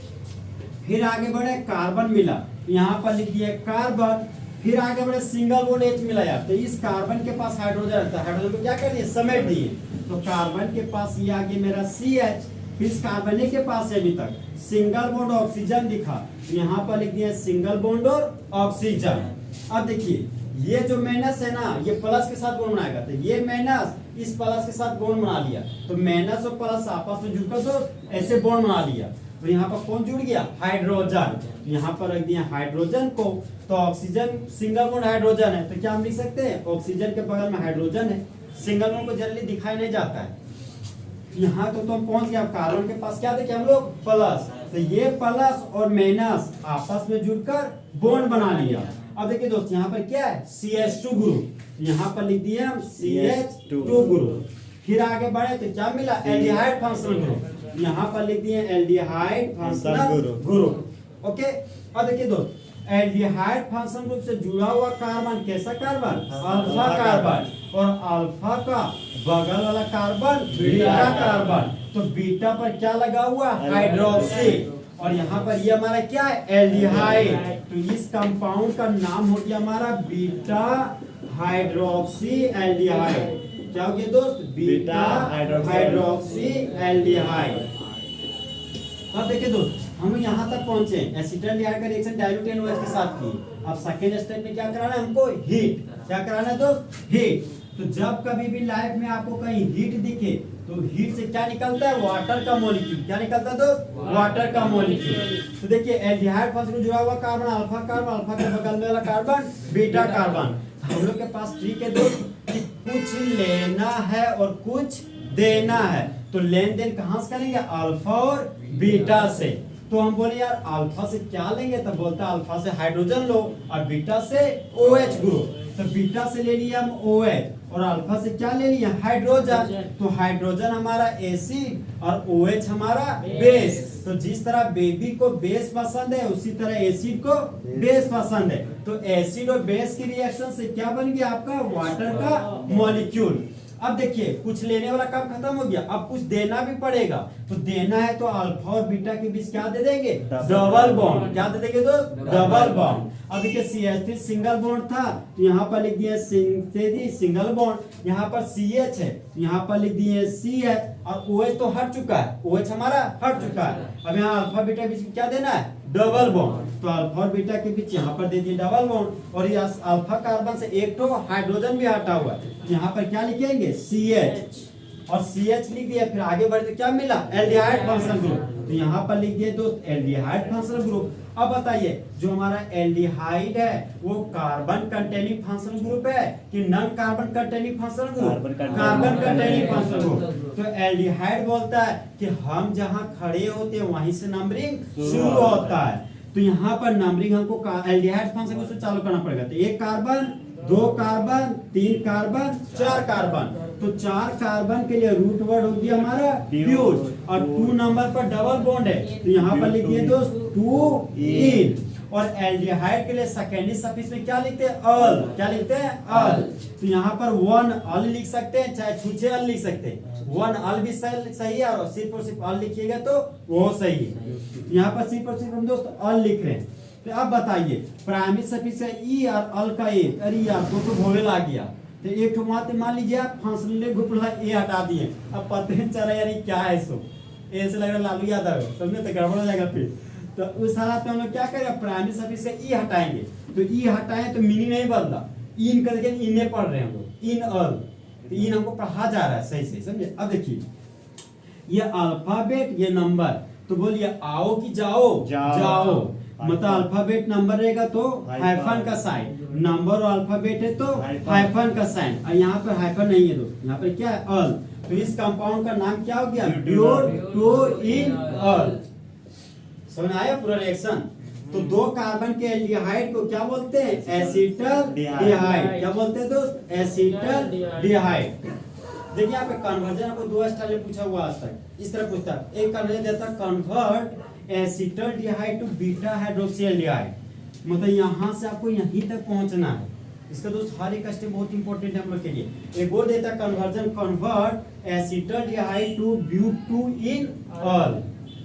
Speaker 1: फिर आगे बढ़े कार्बन मिला, यहाँ पर लिख दिया कार्बन। फिर आगे बढ़े सिंगल बॉन्ड H मिला यार, तो इस कार्बन के पास हाइड्रोजन रहता है, हाइड्रोजन को क्या कर दिए? समेट दिए। तो कार्बन के पास ये आ गया मेरा CH, फिर इस कार्बन के पास है अभी तक सिंगल बॉन्ड ऑक्सीजन दिखा, यहाँ पर लिख दिया सिंगल बॉन्ड और ऑक्सीजन। अब देखिए ये जो माइनस है ना, ये प्लस के साथ बॉन्ड बनाएगा, तो ये माइनस इस प्लस के साथ बॉन्ड बना लिया, तो माइनस और प्लस आपस में जुड़कर तो ऐसे बॉन्ड बना लिया। तो यहाँ पर कौन जुड़ गया? हाइड्रोजन। यहाँ पर रख दिया हाइड्रोजन को, तो ऑक्सीजन सिंगल बॉन्ड हाइड्रोजन है, तो क्या हम लिख सकते हैं? ऑक्सीजन के बगल में हाइड्रोजन है, सिंगल बॉन्ड को जल्दी दिखाई नहीं जाता है। यहाँ तो हम पहुंच गया, कार्बन के पास क्या देखे हम लोग? प्लस, तो ये प्लस और माइनस आपस में जुड़कर बॉन्ड बना लिया। अब देखिए दोस्त यहाँ पर क्या है? CH2 ग्रुप, यहाँ पर लिख दिया हम CH2 ग्रुप। फिर आगे बढ़े तो क्या मिला? एल्डिहाइड फंक्शनल ग्रुप, यहाँ पर लिख दिए एल्डिहाइड फंक्शनल ग्रुप। ओके, अब देखिए दोस्त एल्डिहाइड फंक्शनल ग्रुप से जुड़ा हुआ कार्बन कैसा कार्बन? अल्फा कार्बन, और अल्फा का बगल वाला कार्बन बीटा कार्बन। तो बीटा पर क्या लगा हुआ? हाइड्रोक्सी, और यहाँ पर ये हमारा क्या है? एल्डिहाइड। तो इस कंपाउंड का नाम हो गया हमारा बीटा हाइड्रोक्सी एल्डिहाइड। क्या हो गया दोस्त? Beta hydroxy aldehyde. अब देखिए दोस्त हम यहाँ तक पहुंचे, एसिटाल्डिहाइड का रिएक्शन डाइल्यूट NOH के साथ की। अब सेकेंड स्टेप में क्या कराना है हमको? हीट। क्या कराना है दोस्त? हीट। तो जब कभी भी लाइफ में आपको कहीं हीट दिखे तो हीट से क्या निकलता है? वाटर का मॉलिक्यूल। क्या निकलता है दोस्त? वाटर का मॉलिक्यूल। तो देखिए एल्डिहाइड फंक्शन जुड़ा हुआ कार्बन अल्फा कार्बन, अल्फा के बगल में वाला कार्बन बीटा कार्बन। हम लोग के पास ट्रिक है दोस्त कि कुछ लेना है और कुछ देना है, तो लेन देन कहां से करेंगे? अल्फा और बीटा से। तो हम बोले यार अल्फा से क्या लेंगे? तो बोलता है अल्फा से हाइड्रोजन लो और बीटा से OH ग्रुप। तो बीटा से ले लिया हम OH और अल्फा से क्या ले लिया? हाइड्रोजन। तो हाइड्रोजन हमारा एसिड और OH हमारा बेस। तो जिस तरह बेबी को बेस पसंद है उसी तरह एसिड को बेस पसंद है। तो एसिड और बेस की रिएक्शन से क्या बन गया? आपका वाटर का मॉलिक्यूल। अब देखिए कुछ लेने वाला काम खत्म हो गया, अब कुछ देना भी पड़ेगा। तो देना है तो अल्फा और बीटा के बीच क्या दे देंगे? Double bond. क्या दे देंगे दोस्त? Double bond. अब देखिए CH3 सिंगल बॉन्ड था, तो यहाँ पर लिख दिया सिंगल बॉन्ड, यहाँ पर CH है, यहाँ पर लिख दिए CH और OH तो हट चुका है, OH हमारा हट चुका है। अब यहाँ अल्फा बीटा के बीच में क्या देना है? Double bond. तो अल्फा और बीटा के बीच यहाँ पर दे दिए डबल बॉन्ड, और ये अल्फा कार्बन से एक तो हाइड्रोजन भी हटा हुआ है, यहाँ पर क्या लिखेंगे? CH और CH लिख दिया। फिर आगे बढ़े तो क्या मिला? Aldehyde functional group. तो यहाँ पर लिख दिए दोस्त एल्डिहाइड फंक्शनल ग्रुप। अब बताइए जो हमारा एल्डिहाइड है वो कार्बन कंटेनिंग फंक्शनल ग्रुप है कि non carbon containing functional group? Carbon containing functional group. तो एल्डिहाइड बोलता है कि हम जहाँ खड़े होते हैं वहीं से नंबरिंग शुरू होता है। तो यहाँ पर नंबरिंग हमको एल्डिहाइड फंक्शनल ग्रुप से चालू करना पड़ेगा। तो एक कार्बन, दो कार्बन, तीन कार्बन, चार कार्बन। तो चार कार्बन के लिए रूट वर्ड हो गया हमारा ब्यूट, और 2 नंबर पर डबल बॉन्ड है तो यहाँ पर लिखिए दोस्त 2 इन। और एल्डिहाइड के लिए सेकेंडरी सफिक्स में क्या लिखते हैं? अल। क्या लिखते हैं? अल। तो यहाँ पर 1 अल लिख सकते हैं, चाहे छूछे अल लिख सकते हैं। 1 अल भी सही है और सिर्फ अल लिखिएगा तो वो सही है। यहाँ पर सिर्फ हम दोस्त अल लिख रहे हैं। तो अब बताइए प्राइमरी सफिक्स का ई और अल का ए, अरे यार तो भोवेल आ गया, तो एक ठो मान लीजिए आप फंक्शनल ग्रुप ए हटा दिए, अब पता नहीं चला यार क्या है सो ए से लग रहा लालू यादव है, समझे? तो गड़बड़ हो जाएगा फिर। तो उस हालत में हम लोग क्या करेंगे? प्राइमरी सफिक्स का ई हटाएंगे। तो ई हटाएं तो मीनिंग नहीं बदला, इन करके इन्हें पढ़ रहे हैं हम लोग, इन अल। तो इन हमको पढ़ा जा रहा है सही से, समझे? अब देखिए ये अल्फाबेट, ये नंबर। तो बोलिए आओ कि जाओ?
Speaker 2: जाओ।
Speaker 1: मतलब अल्फाबेट नंबर रहेगा तो हाइफन का साइन, नंबर और अल्फाबेट है तो हाइफन का साइन, और यहाँ पर हाइफन नहीं है दोस्त, यहाँ पर क्या है? अल। तो इस कंपाउंड का नाम क्या हो गया? ब्यूटोइनल। समझ आया पूरा रिएक्शन? तो दो कार्बन के एल्डिहाइड को क्या बोलते हैं? एसिटल्डिहाइड। क्या बोलते हैं दोस्त? एसिटल्डिहाइड। देखिए यहाँ पे कन्वर्जन आपको दो स्टाइल में पूछा हुआ आज तक। इस तरह पूछता है, एक कन्वर्जन देता कन्वर्ट एसिटल्डिहाइड टू बीटा हाइड्रोक्सील्डिहाइड। मतलब यहाँ से आपको यहीं तक पहुंचना है। इसका दोस्त हर एक स्टेप बहुत इंपॉर्टेंट है हम लोग के लिए। एक और देता कन्वर्जन कन्वर्ट एसिटल्डिहाइड टू ब्यूटोइनल।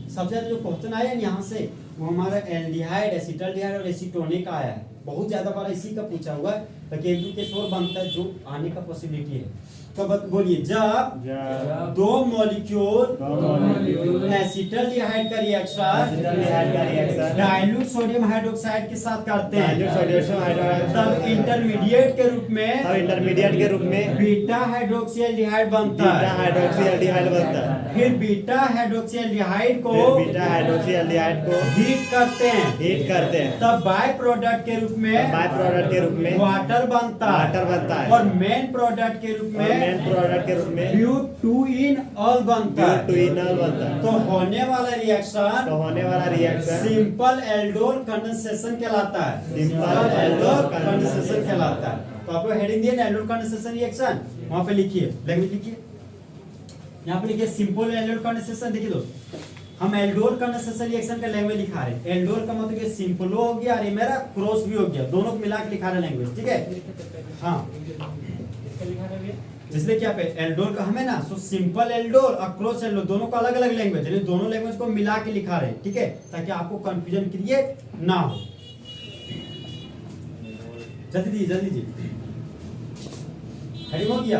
Speaker 1: सबसे ज्यादा जो क्वेश्चन आया है यहाँ से वो हमारा एल्डिहाइड, एसिटल्डिहाइड और एसीटोनिक आया है। बहुत ज्यादा बार इसी का पूछा हुआ है, ताकि एक के शोर बनता है जो आने का पॉसिबिलिटी है। तो बोलिए, जब दो मॉलिक्यूल एसिटल्डिहाइड का रिएक्शन डाइल्यूट सोडियम हाइड्रोक्साइड के साथ करते हैं, तब इंटरमीडिएट के रूप में बीटा हाइड्रोक्सील्डिहाइड बनता है। फिर बीटा हाइड्रोक्सील्डिहाइड को हीट करते हैं, तब बाय प्रोडक्ट के रूप में वाटर बनता है, और मेन प्रोडक्ट के रूप में ब्यूटोइनल बनता है। तो होने वाला रिएक्शन सिंपल एल्डोल कंडेंसेशन कहलाता है। तो आपको हेडिंग दिया एल्डोल कंडेंसेशन रिएक्शन, वहां पे लिखिए, लैंग्वेज लिखिए। यहाँ पे लिखिए सिंपल एल्डोल कंडेंसेशन। देखिए दोस्त, हम एल्डोल कंडेंसेशन रिएक्शन का लैंग्वेज लिखा रहे हैं। एल्डोल का मतलब ये सिंपल हो गया और ये मेरा क्रॉस भी हो गया, दोनों को मिला के लिखा रहे लैंग्वेज, ठीक है? हाँ, जिससे क्या पे एल्डोल का हमें ना, सो सिंपल एल्डोल और क्रॉस एल्डोल दोनों को अलग अलग लैंग्वेज, यानी दोनों लैंग्वेज को मिला के लिखा रहे हैं, ठीक है? ताकि आपको कंफ्यूजन क्रिएट ना हो। जल्दी जी हेडिंग हो गया?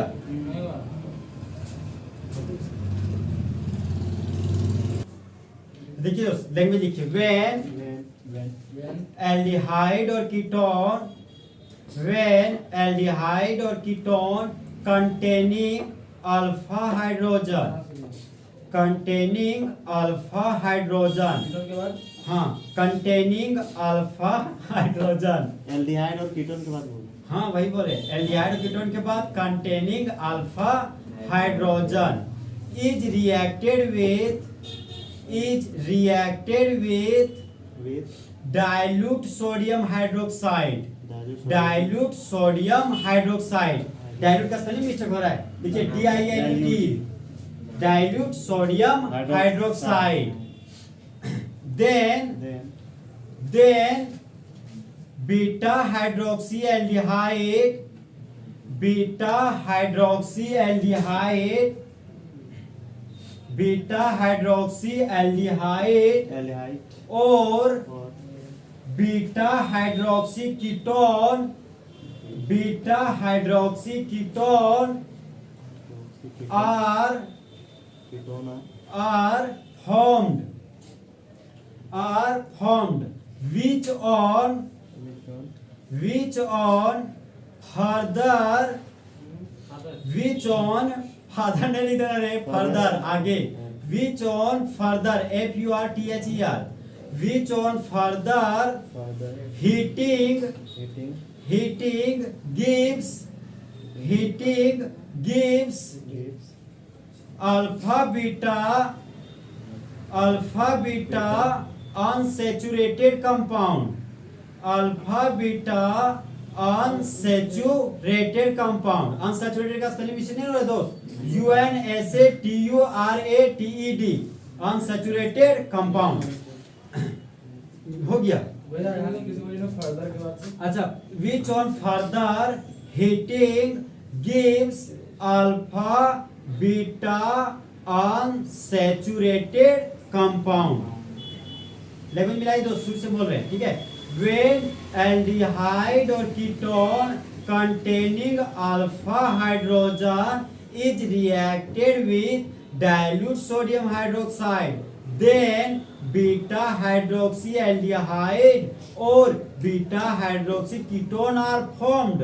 Speaker 1: देखिए लैंग्वेज लिखिए, व्हेन एल्डिहाइड और ketone containing alpha hydrogen, containing alpha hydrogen, हाँ containing alpha hydrogen,
Speaker 2: एल्डिहाइड और कीटोन के बाद बोलो।
Speaker 1: हाँ वही बोले, एल्डिहाइड और कीटोन के बाद containing alpha hydrogen is reacted with dilute sodium hydroxide, dilute का स्पेलिंग मिस्टेक हो रहा है, देखिए DILUT, dilute sodium hydroxide. Then beta hydroxyaldehyde और beta hydroxy ketone are formed which on further आगे which on further heating gives alpha beta unsaturated compound, unsaturated का spelling mistake नहीं हो रहा दोस्त, UNSATURATED, unsaturated compound हो गया। अच्छा, which on further heating gives alpha beta unsaturated compound। लेकिन मिलाई दो, शुरू से बोल रहे हैं, ठीक है? When aldehyde or ketone containing alpha hydrogen is reacted with dilute sodium hydroxide, then beta hydroxyaldehyde or beta hydroxy ketone are formed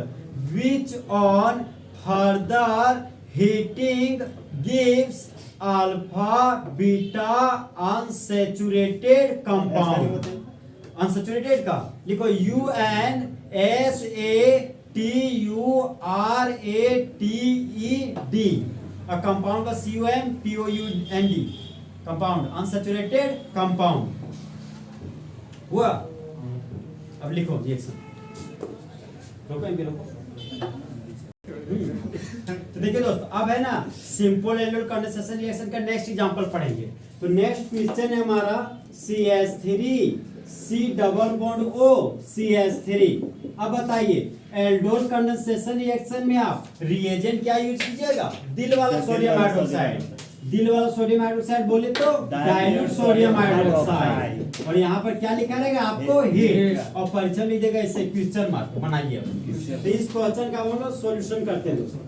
Speaker 1: which on further heating gives alpha beta unsaturated compound. Unsaturated का लिखो UNSATURATED, compound का COMPOUND, compound unsaturated compound हुआ। अब लिखो reaction, रोको इनके रोको। तो देखिए दोस्तों, अब है ना सिंपल एल्डिहाइड कंडेंसेशन रिएक्शन का नेक्स्ट एग्जांपल पढ़ेंगे। तो नेक्स्ट क्वेश्चन है हमारा CH3 C double bond O CH3। अब बताइए एल्डोल कंडेंसेशन रिएक्शन में आप रिएजेंट क्या यूज कीजिएगा? दिल वाला सोडियम हाइड्रोक्साइड। दिल वाला सोडियम हाइड्रोक्साइड बोले तो डाइल्यूट सोडियम हाइड्रोक्साइड। और यहाँ पर क्या लिखा रहेगा आपको? हीट। और परीक्षा में देगा इससे क्वेश्चन मार्क बनाइए। तो इस क्वेश्चन का हम लोग सॉल्यूशन करते हैं दोस्तों।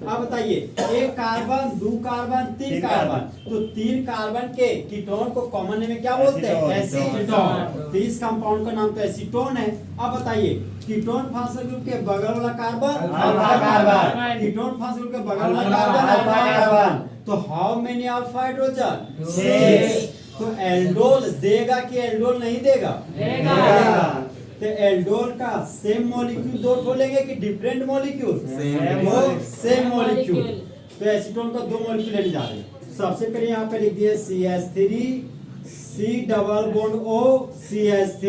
Speaker 1: अब बताइए एक कार्बन, दो कार्बन, तीन कार्बन, तो तीन कार्बन के कीटोन को कॉमन में क्या बोलते हैं? एसीटोन। तो इस कंपाउंड का नाम तो एसीटोन है। अब बताइए कीटोन फंक्शनल ग्रुप के बगल वाला carbon alpha carbon, ketone functional group के बगल वाला कार्बन अल्फा कार्बन। तो हाउ मेनी अल्फा हाइड्रोजन? 6। तो एल्डोल देगा कि एल्डोल नहीं देगा? देगा। तो एल्डोल का सेम मॉलिक्यूल दो ठो लेंगे कि डिफरेंट मॉलिक्यूल? Same molecule. तो एसीटोन का 2 मॉलिक्यूल लेने जा रहे हैं। सबसे पहले यहाँ पे लिख दिए CH3 C double bond O CH3।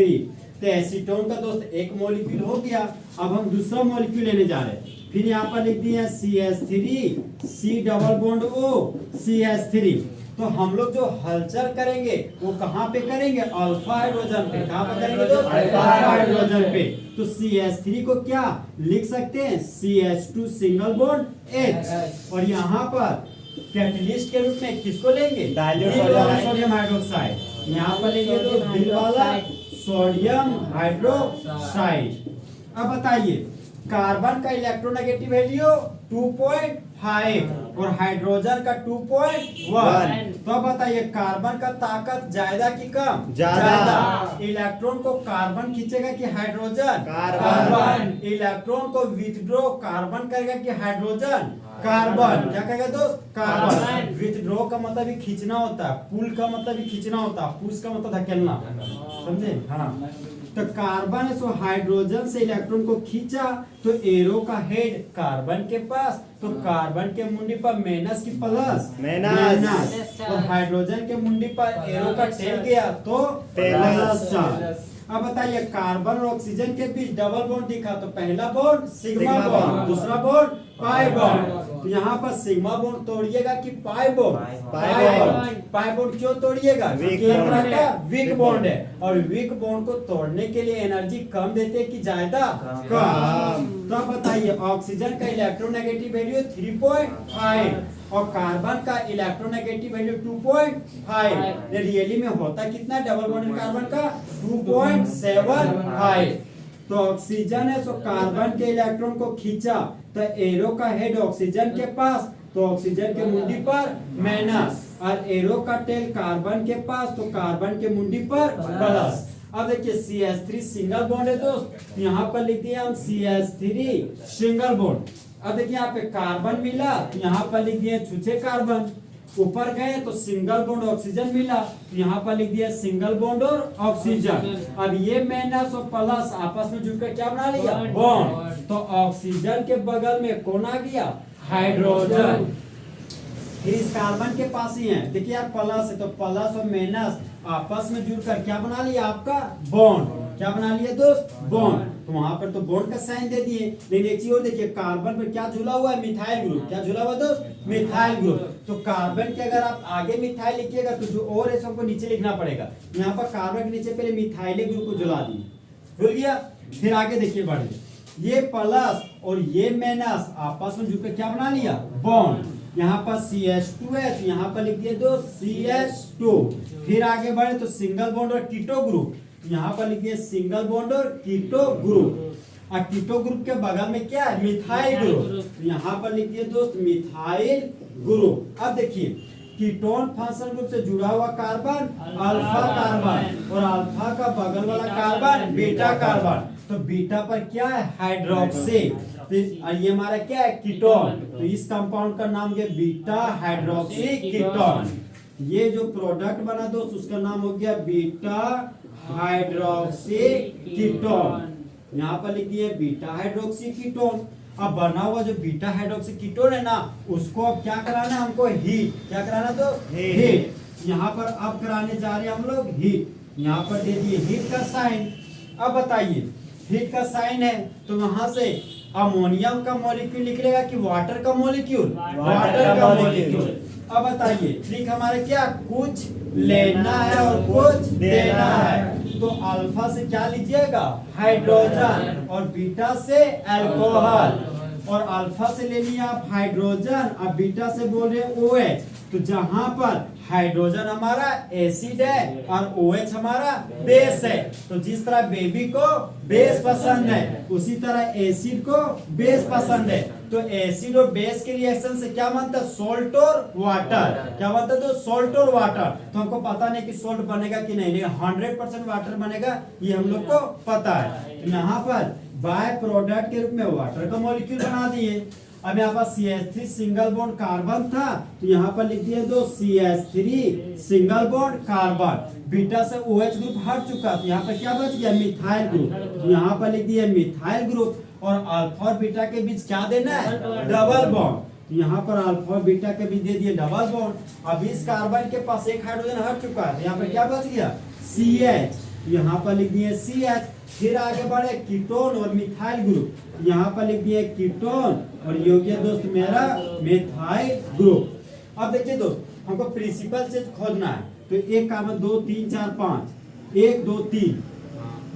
Speaker 1: तो एसीटोन का दोस्त एक मॉलिक्यूल हो गया। अब हम दूसरा मॉलिक्यूल लेने जा रहे हैं। फिर यहाँ पर लिख दिए CH3 C double bond O CH3। तो हम लोग जो हलचल करेंगे वो कहाँ पे करेंगे? अल्फा हाइड्रोजन पे। कहाँ पे करेंगे दोस्त? अल्फा हाइड्रोजन पे। तो CH3 को क्या लिख सकते हैं? CH2 single bond H। और यहाँ पर कैटलिस्ट के रूप में किसको लेंगे? Dilute sodium hydroxide. यहाँ पर लेंगे तो दिल वाला सोडियम हाइड्रोक्साइड। अब बताइए कार्बन का इलेक्ट्रोनेगेटिव वैल्यू 2.5 और हाइड्रोजन का 2.1। तो बताइए कार्बन का ताकत ज्यादा कि कम? ज्यादा। इलेक्ट्रॉन को कार्बन खींचेगा कि हाइड्रोजन? कार्बन। इलेक्ट्रॉन को विथड्रॉ कार्बन करेगा कि हाइड्रोजन? कार्बन। क्या कहेगा दोस्त? कार्बन। विथड्रॉ का मतलब ही खींचना होता है, पुल का मतलब ही खींचना होता है, पुश का मतलब धकेलना। समझे? हाँ। तो कार्बन है सो हाइड्रोजन से इलेक्ट्रॉन को खींचा तो एरो का हेड कार्बन के पास, तो कार्बन के मुंडी पर माइनस की प्लस माइनस, और हाइड्रोजन के मुंडी पर एरो का टेल गया तो प्लस। अब बताइए कार्बन और ऑक्सीजन के बीच डबल बॉन्ड दिखा, तो पहला बॉन्ड सिग्मा बॉन्ड, दूसरा बॉन्ड पाई बॉन्ड। तो यहाँ पर सिग्मा बॉन्ड तोड़िएगा कि पाई बॉन्ड? पाई बॉन्ड क्यों तोड़िएगा? वीक बॉन्ड है, और वीक बॉन्ड को तोड़ने के लिए एनर्जी कम देते कि ज्यादा? कम। तो अब बताइए ऑक्सीजन का इलेक्ट्रोनेगेटिव वैल्यू 3.5 और कार्बन का इलेक्ट्रोनेगेटिव वैल्यू 2.5। रियली में होता कितना डबल बॉन्ड कार्बन का? 2.75। तो ऑक्सीजन है सो कार्बन के इलेक्ट्रॉन को खींचा तो एरो का हेड ऑक्सीजन के पास, तो ऑक्सीजन के मुंडी पर माइनस, और एरो का टेल कार्बन के पास, तो कार्बन के मुंडी पर प्लस। अब देखिए CH3 सिंगल बॉन्ड है दोस्त, यहाँ पर लिख दिया हम CH3 सिंगल बॉन्ड। अब देखिए यहाँ पे कार्बन मिला तो यहाँ पर लिख दिया छुछे कार्बन, ऊपर गए तो सिंगल बॉन्ड ऑक्सीजन मिला तो यहाँ पर लिख दिया सिंगल बॉन्ड और ऑक्सीजन। अब ये माइनस और प्लस आपस में जुड़कर क्या बना लिया? बॉन्ड। तो ऑक्सीजन के बगल में कौन आ गया? हाइड्रोजन। फिर इस कार्बन के पास ही है, देखिए यार प्लस है तो प्लस और माइनस आपस में जुड़कर क्या बना लिया? आपका बॉन्ड। क्या बना लिया दोस्त? बॉन्ड। तो वहां पर तो बॉन्ड का साइन दे दिए, लेकिन एक चीज और देखिए कार्बन पर क्या जुड़ा हुआ है? Methyl group. क्या जुड़ा हुआ दोस्त? Methyl group. तो कार्बन के अगर आप आगे मिथाइल लिखिएगा तो जो और है सबको नीचे लिखना पड़ेगा। यहाँ पर कार्बन के नीचे पहले मिथाइल ग्रुप को जुड़ा दिए, जुड़ गया। फिर आगे देखिए बढ़ ये प्लस और ये माइनस आपस में जुड़कर क्या बना लिया? बॉन्ड। यहाँ पर CH2 है तो यहाँ पर लिख दिए दोस्त CH2। फिर आगे बढ़े तो सिंगल बॉन्ड और कीटो ग्रुप, यहाँ पर लिख दिए सिंगल बॉन्ड और कीटो ग्रुप। और कीटो ग्रुप के बगल में क्या है? मिथाइल ग्रुप, यहाँ पर लिख दिए दोस्त मिथाइल ग्रुप। अब देखिए कीटोन फंक्शनल ग्रुप से जुड़ा हुआ कार्बन अल्फा कार्बन, और अल्फा का बगल वाला कार्बन बीटा कार्बन। तो बीटा पर क्या है? हाइड्रोक्सी। फिर और ये हमारा क्या है, कीटोन। तो इस कंपाउंड का नाम ये बीटा हाइड्रोक्सी कीटोन। ये जो प्रोडक्ट बना दोस्त उसका नाम हो गया बीटा हाइड्रोक्सी कीटोन। यहाँ पर लिख दिए बीटा हाइड्रोक्सी कीटोन। अब बना हुआ जो बीटा हाइड्रोक्सी कीटोन है ना, उसको अब क्या कराना है हमको, हीट। क्या कराना, तो हीट। यहाँ पर अब कराने जा रहे हैं हम लोग हीट। यहाँ पर दे दिए हीट का साइन। अब बताइए हीट का साइन है तो वहां से अमोनियम का मॉलिक्यूल निकलेगा कि वाटर का मॉलिक्यूल, वाटर का मॉलिक्यूल। अब बताइए ट्रिक हमारे क्या, कुछ लेना है और कुछ देना है। तो अल्फा से क्या लीजिएगा, हाइड्रोजन, और बीटा से अल्कोहल। और अल्फा से ले लिया आप हाइड्रोजन, और बीटा से बोल रहे OH। तो जहां पर हाइड्रोजन हमारा एसिड है और OH हमारा बेस है, तो जिस तरह बेबी को बेस पसंद है उसी तरह एसिड को बेस पसंद है। तो एसिड और बेस के रिएक्शन से क्या बनता है, सोल्ट और वाटर। क्या बनता है, तो सोल्ट और वाटर। तो हमको पता नहीं कि सोल्ट बनेगा कि नहीं, लेकिन 100% वाटर बनेगा ये हम लोग को पता है। तो यहाँ पर बाय प्रोडक्ट के रूप में वाटर का मॉलिक्यूल बना दिए। अब यहाँ पर CH3 सिंगल बॉन्ड कार्बन था, तो यहाँ पर लिख दिए दो CH3 single bond carbon. Beta से OH ग्रुप हट चुका, तो यहाँ पर क्या बच गया, मिथाइल ग्रुप। तो यहाँ पर लिख दिए मिथाइल ग्रुप। और अल्फा और बीटा के बीच क्या देना है, डबल बॉन्ड। तो यहाँ पर अल्फा और बीटा के बीच दे दिए डबल बॉन्ड। अब इस कार्बन के पास एक हाइड्रोजन हट चुका है, तो यहाँ पर क्या बच गया, CH। यहाँ पर लिख दिए CH। फिर आगे बढ़े कीटोन और मिथाइल ग्रुप। यहाँ पर लिख दिए कीटोन और ये हो गया दोस्त मेरा मिथाइल ग्रुप। अब देखिए दोस्त हमको प्रिंसिपल से खोजना है, तो एक कार्बन 2 3 4 5 1 2 3,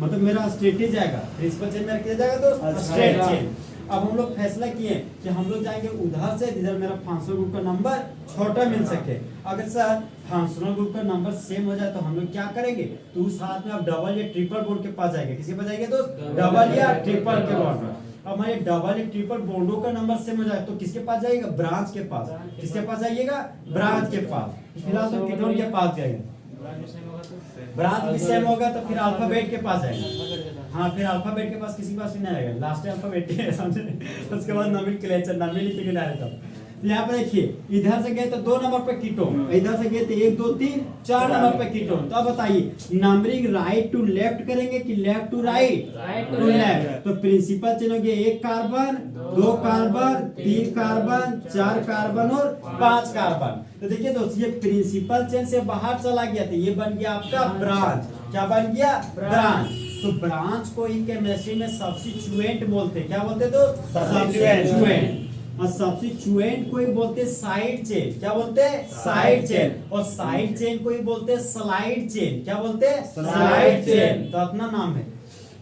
Speaker 1: मतलब मेरा स्ट्रेट ही जाएगा। प्रिंसिपल चेन में किया जाएगा दोस्त, स्ट्रेट चेन। अब हम लोग फैसला किए कि हम लोग जाएंगे उधर से जिधर मेरा फंक्शनल ग्रुप का नंबर छोटा मिल सके। अगर सर फंक्शनल ग्रुप का नंबर सेम हो जाए तो हम लोग क्या करेंगे, तो उस हाथ में आप डबल या ट्रिपल बॉन्ड के पास जाएंगे। किसके पास जाएंगे दोस्त, डबल या ट्रिपल के बॉन्ड में। अब हमारे डबल या ट्रिपल बॉन्डों का नंबर सेम हो जाए तो किसके पास जाएगा, ब्रांच के पास। किसके पास जाइएगा, ब्रांच के पास। फिलहाल तो कीटोन के पास जाएगा। ब्रांच भी सेम होगा तो फिर अल्फाबेट के पास जाएगा। हाँ, फिर अल्फाबेट के पास किसी पास भी नहीं रहेगा, लास्ट अल्फाबेट है, समझे। उसके बाद नोमेनक्लेचर नाम लिख के डालेगा। तो यहाँ पे देखिए इधर से गए तो 2 नंबर पे कीटोन, इधर से गए तो 1 2 3 4 नंबर पे कीटोन। तो अब बताइए नंबरिंग राइट टू लेफ्ट करेंगे कि left to right, to left. तो प्रिंसिपल चेन हो गया 1 कार्बन 2 कार्बन 3 कार्बन 4 कार्बन और 5 कार्बन। तो देखिए दोस्त ये प्रिंसिपल चेन से बाहर चला गया था, ये बन गया आपका ब्रांच। क्या बन गया, ब्रांच। तो ब्रांच को ही केमिस्ट्री में सब्स्टिट्यूएंट बोलते हैं। क्या बोलते हैं दोस्त, सब्स्टिट्यूएंट। और सब्स्टिट्यूएंट को ही बोलते हैं साइड चेन। क्या बोलते हैं, साइड चेन। और साइड चेन को ही बोलते हैं स्लाइड चेन। क्या बोलते हैं, स्लाइड चेन। तो अपना नाम है।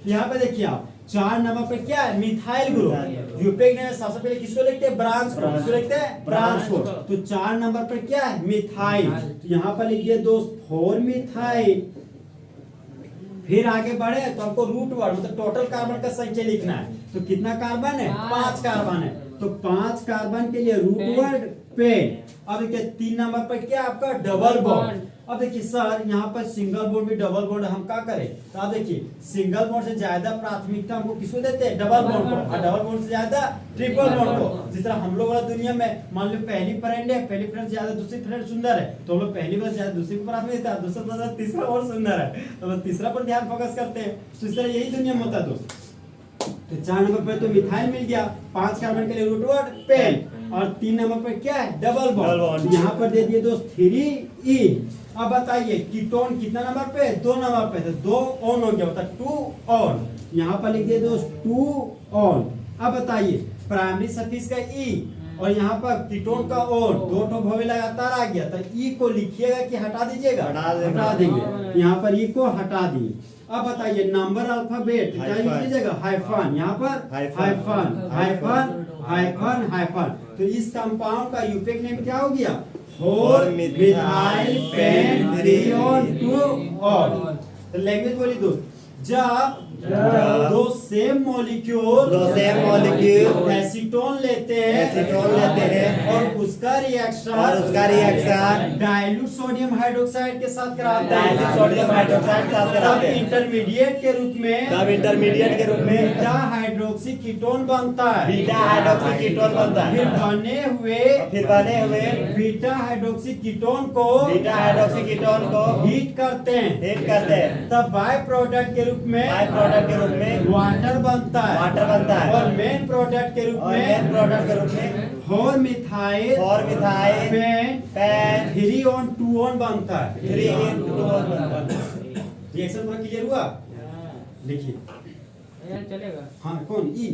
Speaker 1: यहाँ पे देखिए आप 4 नंबर पे क्या है, मिथाइल ग्रुप। यूपेक ने सबसे पहले किसको लिखते हैं, ब्रांच को। किसको लिखते हैं, ब्रांच को। तो 4 नंबर पे क्या है, मिथाइल। तो यहाँ पर लिखिए दोस्त 4 मिथाइल। फिर आगे बढ़े तो हमको रूट वर्ड मतलब टोटल कार्बन का संख्या लिखना है। तो कितना कार्बन है, 5 कार्बन है। तो 5 कार्बन के लिए रूट वर्ड पेन। अब देखिए 3 नंबर पर क्या आपका डबल बॉन्ड। अब देखिए सर यहाँ पर सिंगल बॉन्ड भी डबल बॉन्ड हम क्या करें, तो आप देखिए सिंगल बॉन्ड से ज्यादा प्राथमिकता हमको किसको देते हैं, डबल बॉन्ड को। और डबल बॉन्ड से ज्यादा ट्रिपल बॉन्ड को। जिस तरह हम लोग वाला दुनिया में मान लो पहली फ्रेंड है, पहली फ्रेंड से ज्यादा दूसरी फ्रेंड सुंदर है, तो हम लोग पहली बार ज्यादा दूसरी को प्राथमिकता देते हैं, दूसरा ज्यादा तीसरा और सुंदर है तो हम तीसरा पर ध्यान फोकस करते हैं। तो इस तरह यही दुनिया में होता है दोस्त। तो 4 नंबर पर तो मिथाइल मिल गया, 5 कार्बन के लिए रूट वर्ड पेन। और 3 नंबर पर क्या है, डबल बॉन्ड। यहाँ पर दे दिए दोस्त 3 अब बताइए कीटोन कितना नंबर पे, 2 नंबर पे। तो 2 ऑन हो गया, मतलब 2 ऑन। यहाँ पर लिख दिए दोस्त 2 ऑन। अब बताइए प्राइमरी सफिक्स का ई और यहाँ पर कीटोन का ऑन, 2 ठो भवे लगातार आ गया। तो ई को लिखिएगा कि हटा दीजिएगा, हटा देंगे। यहाँ पर ई को हटा दिए। अब बताइए नंबर अल्फाबेट क्या लिख लीजिएगा, हाइफन। यहाँ पर हाइफन हाइफन हाइफन हाइफन। तो इस कंपाउंड का यूपेक नेम क्या हो गया, 4 मिथाइल पेंट 3 ऑन 2 ऑन। तो लैंग्वेज बोली दोस्त, जब
Speaker 3: जब
Speaker 1: दो सेम मॉलिक्यूल
Speaker 3: दो same molecule
Speaker 1: एसीटोन लेते हैं
Speaker 3: एसीटोन लेते हैं
Speaker 1: और उसका रिएक्शन
Speaker 3: और उसका रिएक्शन
Speaker 1: डाइल्यूट सोडियम हाइड्रोक्साइड के साथ कराते हैं
Speaker 3: डाइल्यूट सोडियम हाइड्रोक्साइड के साथ
Speaker 1: तब
Speaker 3: कराते हैं
Speaker 1: इंटरमीडिएट के रूप में
Speaker 3: तब इंटरमीडिएट के रूप में
Speaker 1: बीटा हाइड्रोक्सी कीटोन बनता है
Speaker 3: बीटा हाइड्रोक्सी कीटोन बनता
Speaker 1: फिर
Speaker 3: है
Speaker 1: बने हुए
Speaker 3: बीटा
Speaker 1: हाइड्रोक्सी कीटोन को
Speaker 3: हाइड्रोक्सी कीटोन को
Speaker 1: हीट करते हैं
Speaker 3: हीट करते हैं
Speaker 1: तब बाय प्रोडक्ट के रूप में
Speaker 3: बाय प्रोडक्ट के रूप में
Speaker 1: वाटर बनता है
Speaker 3: वाटर बनता है
Speaker 1: और मेन प्रोडक्ट के रूप
Speaker 3: और मेन
Speaker 1: में
Speaker 3: प्रोडक्ट के रूप में
Speaker 1: फोर मिथाइल
Speaker 3: और methyl
Speaker 1: pen
Speaker 3: pen
Speaker 1: 3 on 2 on बनता है
Speaker 3: 3 बनता है
Speaker 1: रिएक्शन पूरा क्लियर हुआ लिखिए
Speaker 4: यार चलेगा।
Speaker 1: हाँ कौन ई